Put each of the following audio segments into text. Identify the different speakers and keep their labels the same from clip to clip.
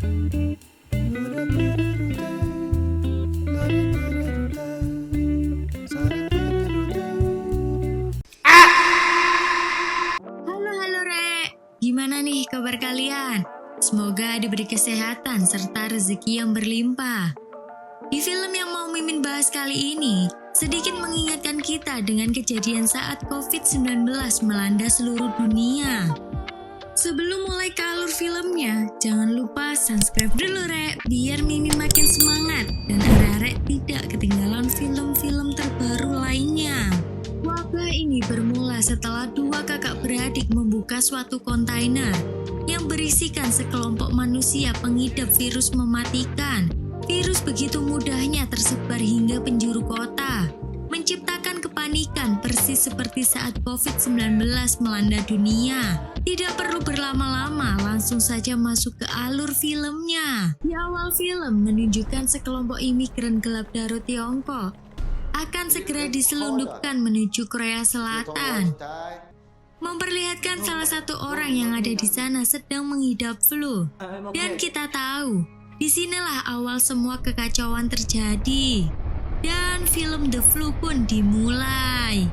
Speaker 1: Halo Rek, gimana nih kabar kalian? Semoga diberi kesehatan serta rezeki yang berlimpah. Di film yang mau Mimin bahas kali ini, sedikit mengingatkan kita dengan kejadian saat COVID-19 melanda seluruh dunia. Sebelum mulai ke alur filmnya, jangan lupa subscribe dulu Rek, biar Mimin makin semangat dan Rek tidak ketinggalan film-film terbaru lainnya. Wabah ini bermula setelah dua kakak beradik membuka suatu kontainer yang berisikan sekelompok manusia pengidap virus mematikan. Virus begitu mudahnya tersebar hingga penjuru kota, menciptakan kepanikan persis seperti saat COVID-19 melanda dunia. Tidak perlu berlama-lama, langsung saja masuk ke alur filmnya. Di awal film menunjukkan sekelompok imigran gelap darah Tiongkok akan segera diselundupkan menuju Korea Selatan, memperlihatkan salah satu orang yang ada di sana sedang mengidap flu. Dan kita tahu, disinilah awal semua kekacauan terjadi. Dan film The Flu pun dimulai.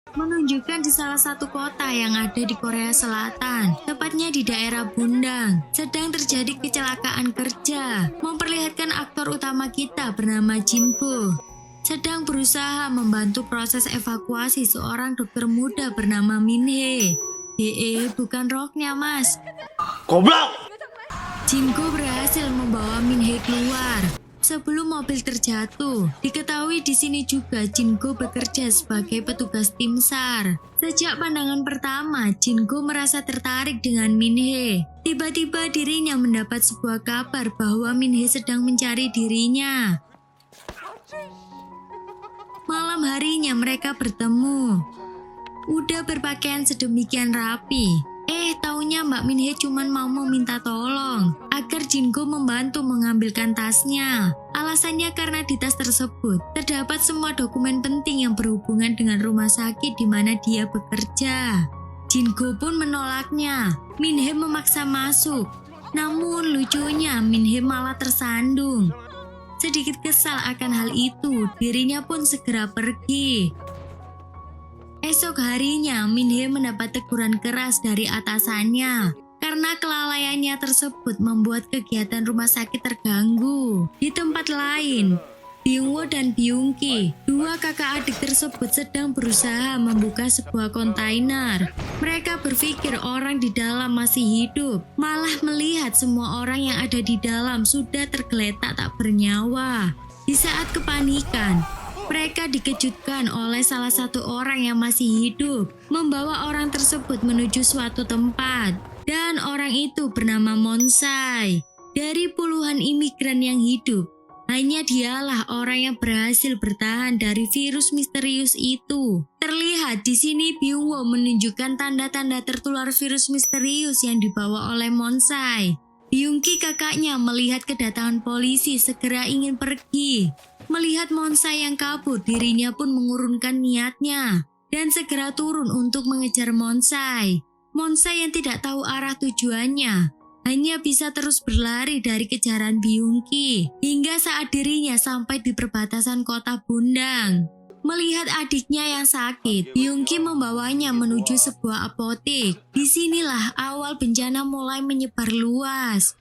Speaker 1: Menunjukkan di salah satu kota yang ada di Korea Selatan, tepatnya di daerah Bundang, sedang terjadi kecelakaan kerja. Memperlihatkan aktor utama kita bernama Jinko sedang berusaha membantu proses evakuasi seorang dokter muda bernama Minhe. Bukan roknya mas.
Speaker 2: Goblok!
Speaker 1: Jinko berhasil membawa Minhe keluar sebelum mobil terjatuh. Diketahui di sini juga Jinko bekerja sebagai petugas tim SAR. Sejak pandangan pertama, Jinko merasa tertarik dengan Minhe. Tiba-tiba dirinya mendapat sebuah kabar bahwa Minhe sedang mencari dirinya. Malam harinya mereka bertemu. Udah berpakaian sedemikian rapi. Taunya Mbak Minhe cuma mau meminta tolong agar Jinko membantu mengambilkan tasnya. Alasannya karena di tas tersebut terdapat semua dokumen penting yang berhubungan dengan rumah sakit di mana dia bekerja. Jinko pun menolaknya. Minhe memaksa masuk. Namun lucunya Minhe malah tersandung. Sedikit kesal akan hal itu, dirinya pun segera pergi. Esok harinya, Minhe mendapat teguran keras dari atasannya karena kelalaiannya tersebut membuat kegiatan rumah sakit terganggu. Di tempat lain, Byungwoo dan Byungki, dua kakak adik tersebut sedang berusaha membuka sebuah kontainer. Mereka berpikir orang di dalam masih hidup, malah melihat semua orang yang ada di dalam sudah tergeletak tak bernyawa. Di saat kepanikan, mereka dikejutkan oleh salah satu orang yang masih hidup, membawa orang tersebut menuju suatu tempat. Dan orang itu bernama Monsai. Dari puluhan imigran yang hidup, hanya dialah orang yang berhasil bertahan dari virus misterius itu. Terlihat di sini Byungwoo menunjukkan tanda-tanda tertular virus misterius yang dibawa oleh Monsai. Byungki kakaknya melihat kedatangan polisi segera ingin pergi. Melihat Monsai yang kabur, dirinya pun mengurungkan niatnya dan segera turun untuk mengejar Monsai. Monsai yang tidak tahu arah tujuannya hanya bisa terus berlari dari kejaran Byungki hingga saat dirinya sampai di perbatasan kota Bundang. Melihat adiknya yang sakit, Byungki membawanya menuju sebuah apotek. Disinilah awal bencana mulai menyebar luas.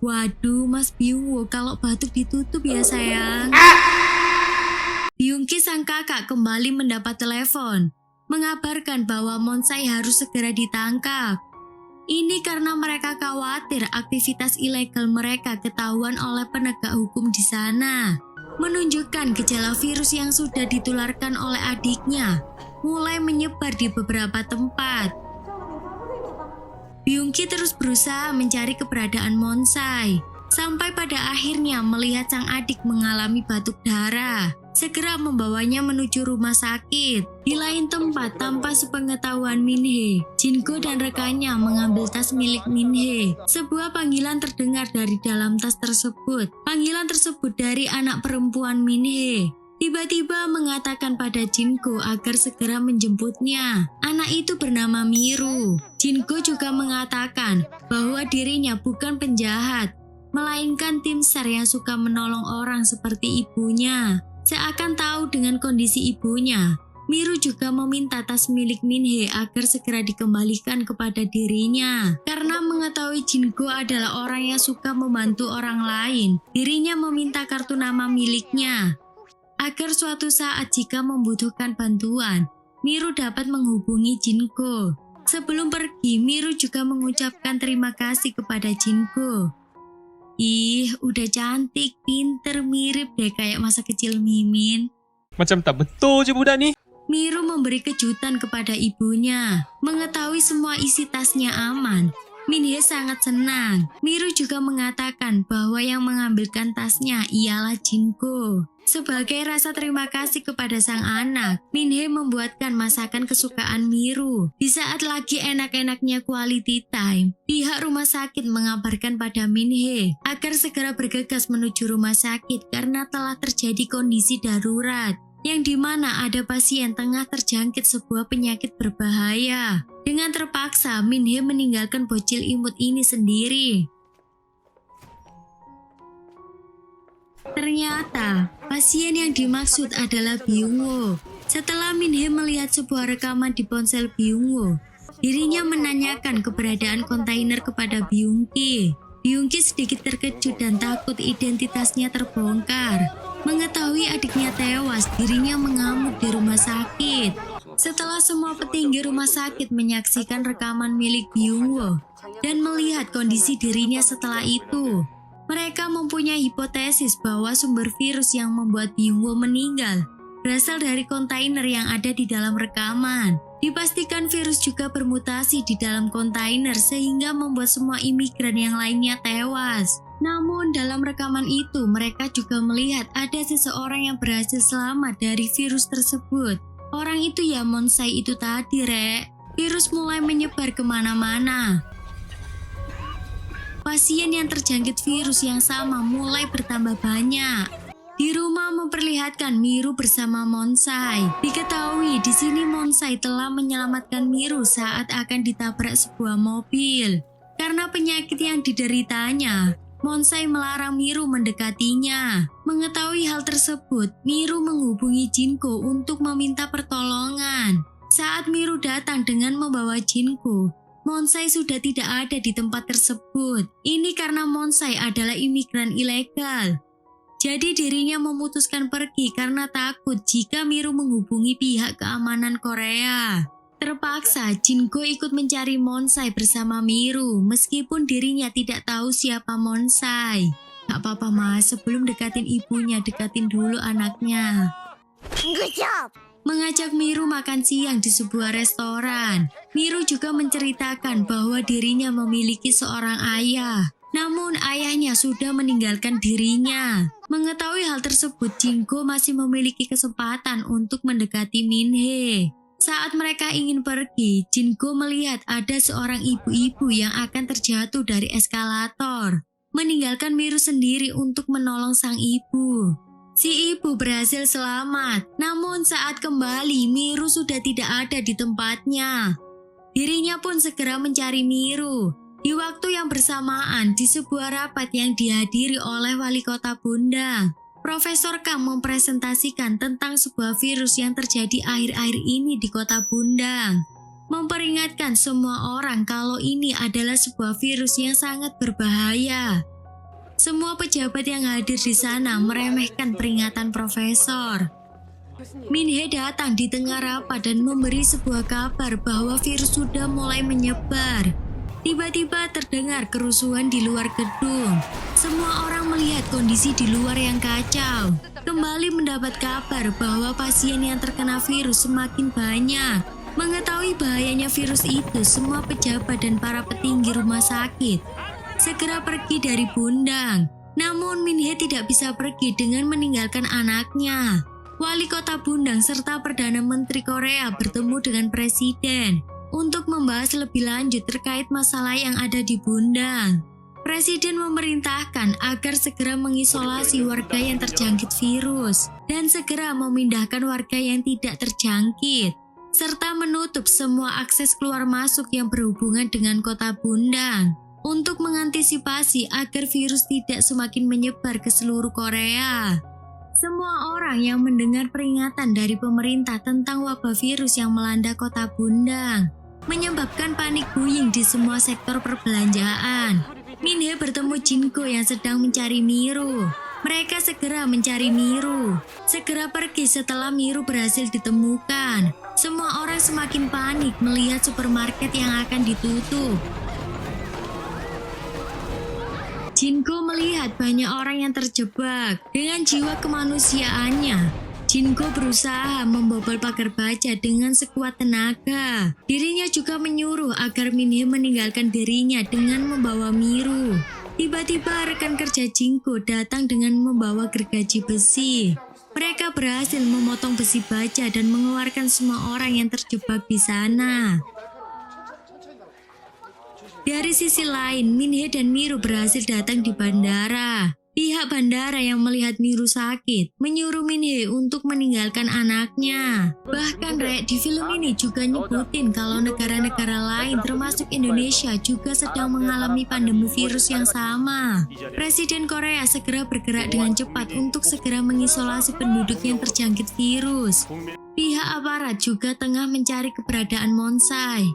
Speaker 1: Waduh, Mas Byungwoo, kalau batuk ditutup ya sayang. Byungki sang kakak kembali mendapat telepon, mengabarkan bahwa Monsai harus segera ditangkap. Ini karena mereka khawatir aktivitas ilegal mereka ketahuan oleh penegak hukum di sana. Menunjukkan gejala virus yang sudah ditularkan oleh adiknya, mulai menyebar di beberapa tempat. Byungki terus berusaha mencari keberadaan Monsai, sampai pada akhirnya melihat sang adik mengalami batuk darah. segera membawanya menuju rumah sakit. Di lain tempat, tanpa sepengetahuan Min-hee, Jin-go dan rekannya mengambil tas milik Min-hee. Sebuah panggilan terdengar dari dalam tas tersebut. Panggilan tersebut dari anak perempuan Min-hee. Tiba-tiba mengatakan pada Jin-go agar segera menjemputnya. Anak itu bernama Miru. Jin-go juga mengatakan bahwa dirinya bukan penjahat, melainkan tim SAR yang suka menolong orang seperti ibunya. Seakan tahu dengan kondisi ibunya, Miru juga meminta tas milik Min-hee agar segera dikembalikan kepada dirinya. Karena mengetahui Jin-go adalah orang yang suka membantu orang lain, dirinya meminta kartu nama miliknya agar suatu saat jika membutuhkan bantuan, Miru dapat menghubungi Jin-go. Sebelum pergi, Miru juga mengucapkan terima kasih kepada Jin-go. Ih, udah cantik, pinter, mirip deh kayak masa kecil Mimin.
Speaker 2: Macam tak betul je budak ni.
Speaker 1: Miru memberi kejutan kepada ibunya. Mengetahui semua isi tasnya aman, Min-hee sangat senang. Miru juga mengatakan bahwa yang mengambilkan tasnya ialah Jin-go. Sebagai rasa terima kasih kepada sang anak, Min-hee membuatkan masakan kesukaan Miru. Di saat lagi enak-enaknya quality time, pihak rumah sakit mengabarkan pada Min-hee agar segera bergegas menuju rumah sakit karena telah terjadi kondisi darurat, yang dimana ada pasien tengah terjangkit sebuah penyakit berbahaya. Dengan terpaksa, Min-hee meninggalkan bocil imut ini sendiri. Ternyata, pasien yang dimaksud adalah Byung-woo. Setelah Min-hee melihat sebuah rekaman di ponsel Byung-woo, dirinya menanyakan keberadaan kontainer kepada Byung-ki. Byung-ki sedikit terkejut dan takut identitasnya terbongkar. Mengetahui adiknya tewas, dirinya mengamuk di rumah sakit. Setelah semua petinggi rumah sakit menyaksikan rekaman milik Byung-woo dan melihat kondisi dirinya setelah itu, mereka mempunyai hipotesis bahwa sumber virus yang membuat Byung-woo meninggal berasal dari kontainer yang ada di dalam rekaman. Dipastikan virus juga bermutasi di dalam kontainer sehingga membuat semua imigran yang lainnya tewas. Namun dalam rekaman itu mereka juga melihat ada seseorang yang berhasil selamat dari virus tersebut. Orang itu ya Monsai itu tadi, Rek. Virus mulai menyebar kemana-mana. Pasien yang terjangkit virus yang sama mulai bertambah banyak. Di rumah memperlihatkan Miru bersama Monsai. Diketahui di sini Monsai telah menyelamatkan Miru saat akan ditabrak sebuah mobil. Karena penyakit yang dideritanya, Monsai melarang Miru mendekatinya. Mengetahui hal tersebut, Miru menghubungi Jin-go untuk meminta pertolongan. Saat Miru datang dengan membawa Jin-go, Monsai sudah tidak ada di tempat tersebut. Ini karena Monsai adalah imigran ilegal. Jadi dirinya memutuskan pergi karena takut jika Miru menghubungi pihak keamanan Korea. Terpaksa Jin-go ikut mencari Monsai bersama Miru meskipun dirinya tidak tahu siapa Monsai. Gak apa-apa mas, sebelum dekatin ibunya, dekatin dulu anaknya.
Speaker 3: Good job!
Speaker 1: Mengajak Miru makan siang di sebuah restoran. Miru juga menceritakan bahwa dirinya memiliki seorang ayah. Namun ayahnya sudah meninggalkan dirinya. Mengetahui hal tersebut, Jin-go masih memiliki kesempatan untuk mendekati Min-hee. Saat mereka ingin pergi, Jin-go melihat ada seorang ibu-ibu yang akan terjatuh dari eskalator, meninggalkan Miru sendiri untuk menolong sang ibu. Si ibu berhasil selamat, namun saat kembali Miru sudah tidak ada di tempatnya. Dirinya pun segera mencari Miru. Di waktu yang bersamaan, di sebuah rapat yang dihadiri oleh Wali Kota Bundang, Profesor Kang mempresentasikan tentang sebuah virus yang terjadi akhir-akhir ini di Kota Bundang. Memperingatkan semua orang kalau ini adalah sebuah virus yang sangat berbahaya. Semua pejabat yang hadir di sana meremehkan peringatan profesor. Min-hee datang di tengah rapat dan memberi sebuah kabar bahwa virus sudah mulai menyebar. Tiba-tiba terdengar kerusuhan di luar gedung. Semua orang melihat kondisi di luar yang kacau. Kembali mendapat kabar bahwa pasien yang terkena virus semakin banyak. Mengetahui bahayanya virus itu, semua pejabat dan para petinggi rumah sakit segera pergi dari Bundang. Namun Min-hee tidak bisa pergi dengan meninggalkan anaknya. Wali kota Bundang serta Perdana Menteri Korea bertemu dengan Presiden untuk membahas lebih lanjut terkait masalah yang ada di Bundang. Presiden memerintahkan agar segera mengisolasi warga yang terjangkit virus dan segera memindahkan warga yang tidak terjangkit, serta menutup semua akses keluar masuk yang berhubungan dengan kota Bundang untuk mengantisipasi agar virus tidak semakin menyebar ke seluruh Korea. Semua orang yang mendengar peringatan dari pemerintah tentang wabah virus yang melanda kota Bundang menyebabkan panik buying di semua sektor perbelanjaan. Min-hee bertemu Jin-go yang sedang mencari Miru. Mereka segera mencari Miru. Segera pergi setelah Miru berhasil ditemukan. Semua orang semakin panik melihat supermarket yang akan ditutup. Jin-go melihat banyak orang yang terjebak dengan jiwa kemanusiaannya. Jin-go berusaha membobol pagar baja dengan sekuat tenaga. Dirinya juga menyuruh agar Min-hee meninggalkan dirinya dengan membawa Miru. Tiba-tiba rekan kerja Jin-go datang dengan membawa gergaji besi. Mereka berhasil memotong besi baja dan mengeluarkan semua orang yang terjebak di sana. Dari sisi lain, Min-hee dan Miru berhasil datang di bandara. Pihak bandara yang melihat Miru sakit menyuruh Min-hee untuk meninggalkan anaknya. Bahkan di film ini juga nyebutin kalau negara-negara lain termasuk Indonesia juga sedang mengalami pandemi virus yang sama. Presiden Korea segera bergerak dengan cepat untuk segera mengisolasi penduduk yang terjangkit virus. Pihak aparat juga tengah mencari keberadaan Monsai.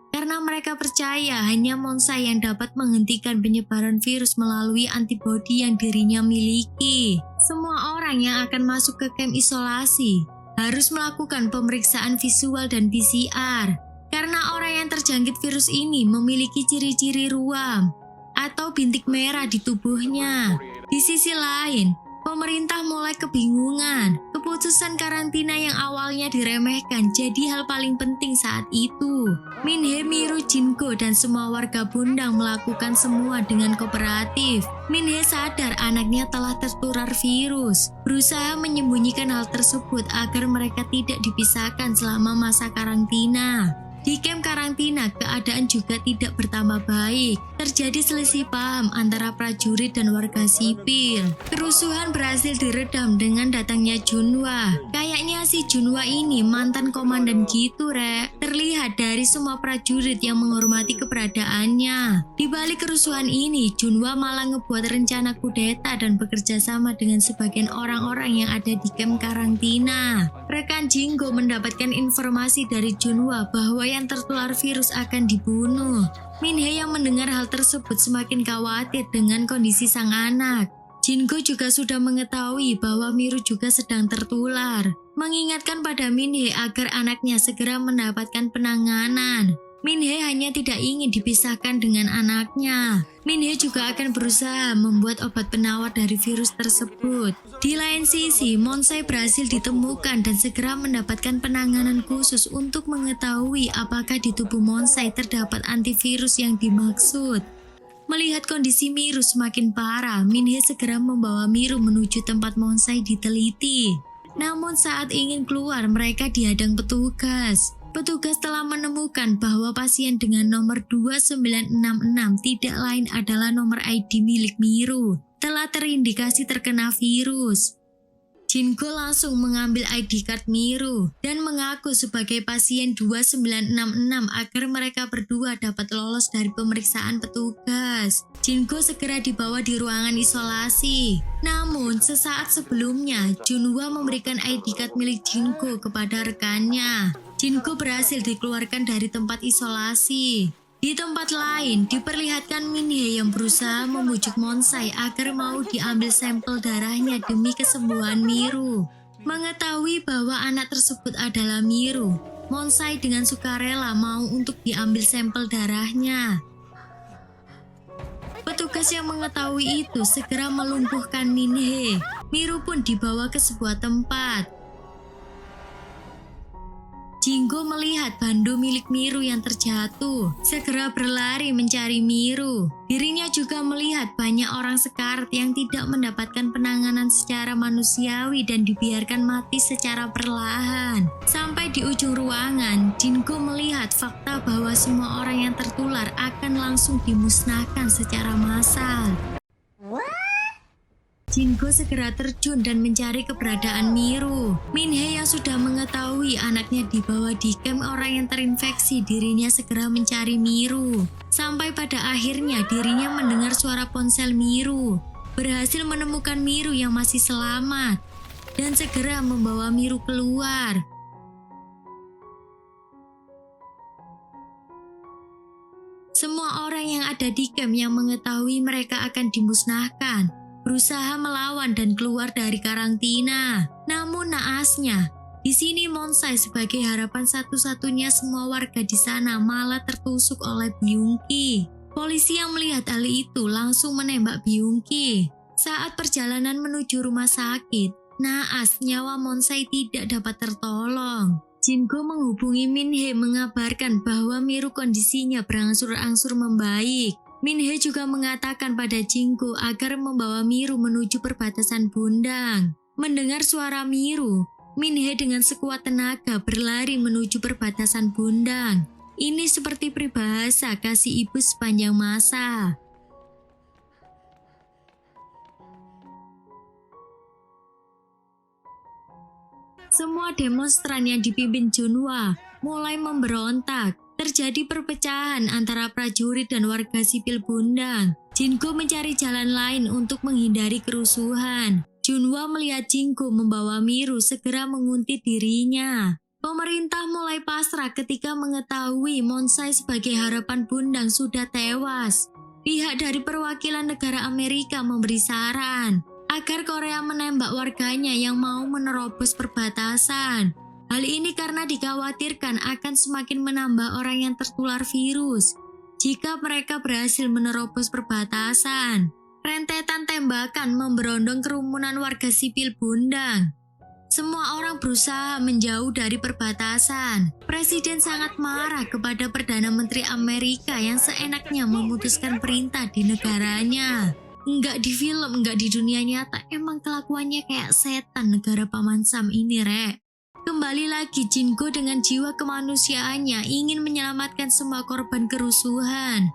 Speaker 1: Karena mereka percaya hanya Monsai yang dapat menghentikan penyebaran virus melalui antibodi yang dirinya miliki. Semua orang yang akan masuk ke kamp isolasi harus melakukan pemeriksaan visual dan PCR. Karena orang yang terjangkit virus ini memiliki ciri-ciri ruam atau bintik merah di tubuhnya. Di sisi lain, pemerintah mulai kebingungan. Keputusan karantina yang awalnya diremehkan jadi hal paling penting saat itu. Min-hee, Miru, Jin-go, dan semua warga Bundang melakukan semua dengan kooperatif. Min-hee sadar anaknya telah tertular virus, berusaha menyembunyikan hal tersebut agar mereka tidak dipisahkan selama masa karantina. Di kamp karantina, keadaan juga tidak bertambah baik. Terjadi selisih paham antara prajurit dan warga sipil. Kerusuhan berhasil diredam dengan datangnya Junhwa. Kayaknya si Junhwa ini mantan komandan gitu, Rek. Terlihat dari semua prajurit yang menghormati keberadaannya. Di balik kerusuhan ini, Junhwa malah ngebuat rencana kudeta dan bekerja sama dengan sebagian orang-orang yang ada di kamp karantina. Rekan Jin-go mendapatkan informasi dari Junhwa bahwa yang tertular virus akan dibunuh. Min-hee yang mendengar hal tersebut semakin khawatir dengan kondisi sang anak. Jin-go juga sudah mengetahui bahwa Miru juga sedang tertular, mengingatkan pada Min-hee agar anaknya segera mendapatkan penanganan. Min-hee hanya tidak ingin dipisahkan dengan anaknya. Min-hee juga akan berusaha membuat obat penawar dari virus tersebut. Di lain sisi, Monsai berhasil ditemukan dan segera mendapatkan penanganan khusus untuk mengetahui apakah di tubuh Monsai terdapat antivirus yang dimaksud. Melihat kondisi Miru semakin parah, Min-hee segera membawa Miru menuju tempat Monsai diteliti. Namun saat ingin keluar, mereka dihadang petugas. Petugas telah menemukan bahwa pasien dengan nomor 2966 tidak lain adalah nomor ID milik Miru, telah terindikasi terkena virus. Jin-go langsung mengambil ID card Miru dan mengaku sebagai pasien 2966 agar mereka berdua dapat lolos dari pemeriksaan petugas. Jin-go segera dibawa di ruangan isolasi. Namun sesaat sebelumnya, Junhwa memberikan ID card milik Jin-go kepada rekannya. Jin-go berhasil dikeluarkan dari tempat isolasi. Di tempat lain, diperlihatkan Min-hee yang berusaha membujuk Monsai agar mau diambil sampel darahnya demi kesembuhan Miru. Mengetahui bahwa anak tersebut adalah Miru, Monsai dengan sukarela mau untuk diambil sampel darahnya. Petugas yang mengetahui itu segera melumpuhkan Min-hee. Miru pun dibawa ke sebuah tempat. Jinggo melihat bando milik Miru yang terjatuh, segera berlari mencari Miru. Dirinya juga melihat banyak orang sekarat yang tidak mendapatkan penanganan secara manusiawi dan dibiarkan mati secara perlahan. Sampai di ujung ruangan, Jinggo melihat fakta bahwa semua orang yang tertular akan langsung dimusnahkan secara massal. Jinggo segera terjun dan mencari keberadaan Miru. Minhee yang sudah mengetahui anaknya dibawa di camp orang yang terinfeksi, dirinya segera mencari Miru. Sampai pada akhirnya dirinya mendengar suara ponsel Miru. Berhasil menemukan Miru yang masih selamat dan segera membawa Miru keluar. Semua orang yang ada di camp yang mengetahui mereka akan dimusnahkan berusaha melawan dan keluar dari karantina. Namun naasnya, di sini Monsai sebagai harapan satu-satunya semua warga di sana malah tertusuk oleh Byungki. Polisi yang melihat hal itu langsung menembak Byungki. Saat perjalanan menuju rumah sakit, naas nyawa Monsai tidak dapat tertolong. Jinggo menghubungi Minhee mengabarkan bahwa Miru kondisinya berangsur-angsur membaik. Minhee juga mengatakan pada Jinggo agar membawa Miru menuju perbatasan Bundang. Mendengar suara Miru, Minhee dengan sekuat tenaga berlari menuju perbatasan Bundang. Ini seperti peribahasa kasih ibu sepanjang masa. Semua demonstran yang dipimpin Junhwa mulai memberontak. Terjadi perpecahan antara prajurit dan warga sipil Bundang. Jinggo mencari jalan lain untuk menghindari kerusuhan. Junhwa melihat Jinggo membawa Miru segera menguntit dirinya. Pemerintah mulai pasrah ketika mengetahui Monsai sebagai harapan Bundang sudah tewas. Pihak dari perwakilan negara Amerika memberi saran agar Korea menembak warganya yang mau menerobos perbatasan. Hal ini karena dikhawatirkan akan semakin menambah orang yang tertular virus jika mereka berhasil menerobos perbatasan. Rentetan tembakan memberondong kerumunan warga sipil Bundang. Semua orang berusaha menjauh dari perbatasan. Presiden sangat marah kepada Perdana Menteri Amerika yang seenaknya memutuskan perintah di negaranya. Enggak di film, enggak di dunia nyata, emang kelakuannya kayak setan negara Paman Sam ini, Rek. Kembali lagi Jinggo dengan jiwa kemanusiaannya ingin menyelamatkan semua korban kerusuhan.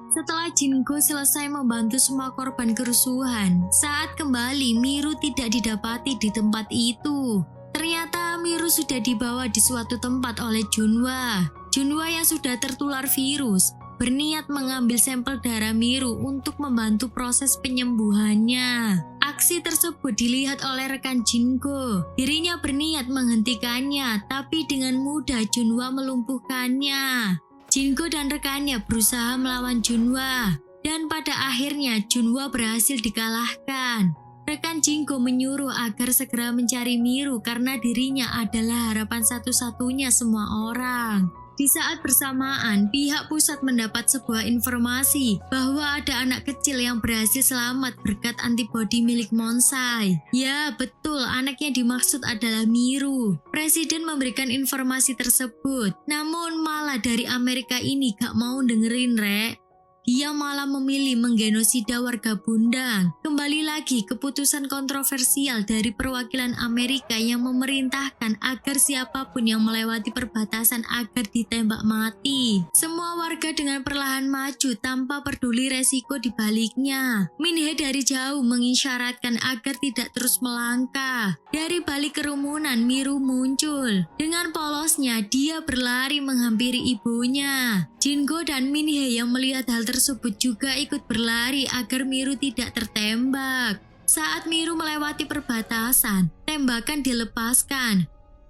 Speaker 1: Setelah Jinggo selesai membantu semua korban kerusuhan, saat kembali Miru tidak didapati di tempat itu. Ternyata Miru sudah dibawa di suatu tempat oleh Junhwa. Junhwa yang sudah tertular virus berniat mengambil sampel darah Miru untuk membantu proses penyembuhannya. Aksi tersebut dilihat oleh rekan Jinggo. Dirinya berniat menghentikannya, tapi dengan mudah Junhwa melumpuhkannya. Jinggo dan rekannya berusaha melawan Junhwa, dan pada akhirnya Junhwa berhasil dikalahkan. Rekan Jinggo menyuruh agar segera mencari Miru karena dirinya adalah harapan satu-satunya semua orang. Di saat bersamaan, pihak pusat mendapat sebuah informasi bahwa ada anak kecil yang berhasil selamat berkat antibodi milik Monsai. Ya, betul, anaknya dimaksud adalah Miru. Presiden memberikan informasi tersebut, namun malah dari Amerika ini gak mau dengerin, Rek. Dia malah memilih menggenosida warga Bundang. Kembali lagi keputusan kontroversial dari perwakilan Amerika yang memerintahkan agar siapapun yang melewati perbatasan agar ditembak mati. Semua warga dengan perlahan maju tanpa peduli resiko di baliknya. Minhee dari jauh mengisyaratkan agar tidak terus melangkah. Dari balik kerumunan Miru muncul. Dengan polosnya dia berlari menghampiri ibunya. Jinggo dan Minhee yang melihat hal tersebut juga ikut berlari agar Miru tidak tertembak. Saat Miru melewati perbatasan, tembakan dilepaskan.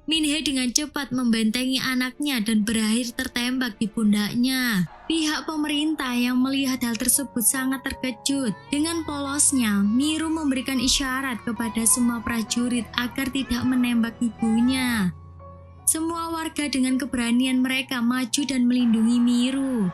Speaker 1: Minhee dengan cepat membentengi anaknya dan berakhir tertembak di pundaknya. Pihak pemerintah yang melihat hal tersebut sangat terkejut. Dengan polosnya, Miru memberikan isyarat kepada semua prajurit agar tidak menembak ibunya. Semua warga dengan keberanian mereka maju dan melindungi Miru.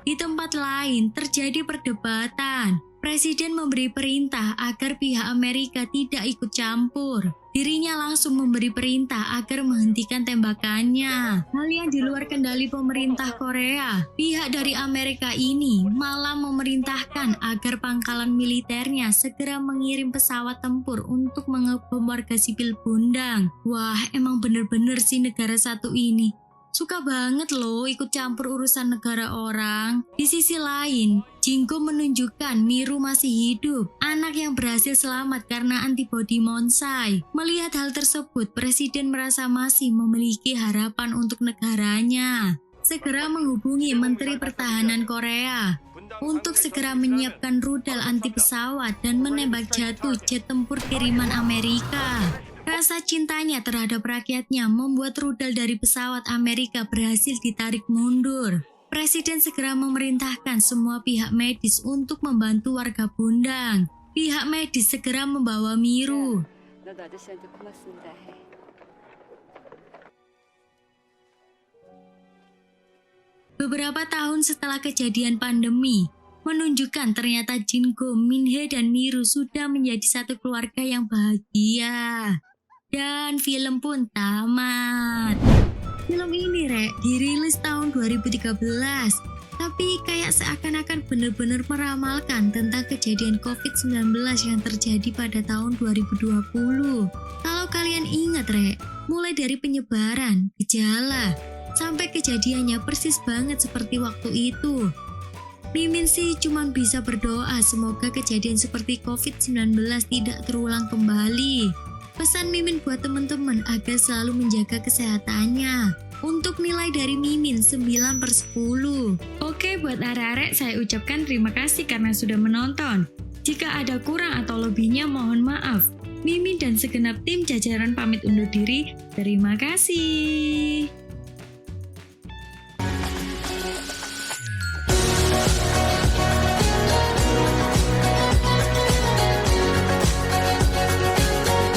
Speaker 1: Di tempat lain terjadi perdebatan. Presiden memberi perintah agar pihak Amerika tidak ikut campur. Dirinya langsung memberi perintah agar menghentikan tembakannya. Hal yang di luar kendali pemerintah Korea. Pihak dari Amerika ini malah memerintahkan agar pangkalan militernya segera mengirim pesawat tempur untuk mengebom warga sipil Bundang. Wah, emang bener-bener sih negara satu ini. Suka banget loh ikut campur urusan negara orang. Di sisi lain, Jinggo menunjukkan Miru masih hidup, anak yang berhasil selamat karena antibodi Monsai. Melihat hal tersebut, Presiden merasa masih memiliki harapan untuk negaranya. Segera menghubungi Menteri Pertahanan Korea untuk segera menyiapkan rudal anti pesawat dan menembak jatuh jet tempur kiriman Amerika. Rasa cintanya terhadap rakyatnya membuat rudal dari pesawat Amerika berhasil ditarik mundur. Presiden segera memerintahkan semua pihak medis untuk membantu warga Bundang. Pihak medis segera membawa Miru. Beberapa tahun setelah kejadian pandemi, menunjukkan ternyata Jinggo, Minhee, dan Miru sudah menjadi satu keluarga yang bahagia. Dan film pun tamat. Film ini dirilis tahun 2013, tapi kayak seakan-akan benar-benar meramalkan tentang kejadian COVID-19 yang terjadi pada tahun 2020. Kalau kalian ingat mulai dari penyebaran, gejala, sampai kejadiannya persis banget seperti waktu itu. Mimin sih cuman bisa berdoa semoga kejadian seperti COVID-19 tidak terulang kembali. Pesan Mimin buat teman-teman agar selalu menjaga kesehatannya. Untuk nilai dari Mimin 9/10. Oke, buat arek-arek saya ucapkan terima kasih karena sudah menonton. Jika ada kurang atau lebihnya mohon maaf. Mimin dan segenap tim jajaran pamit undur diri. Terima kasih.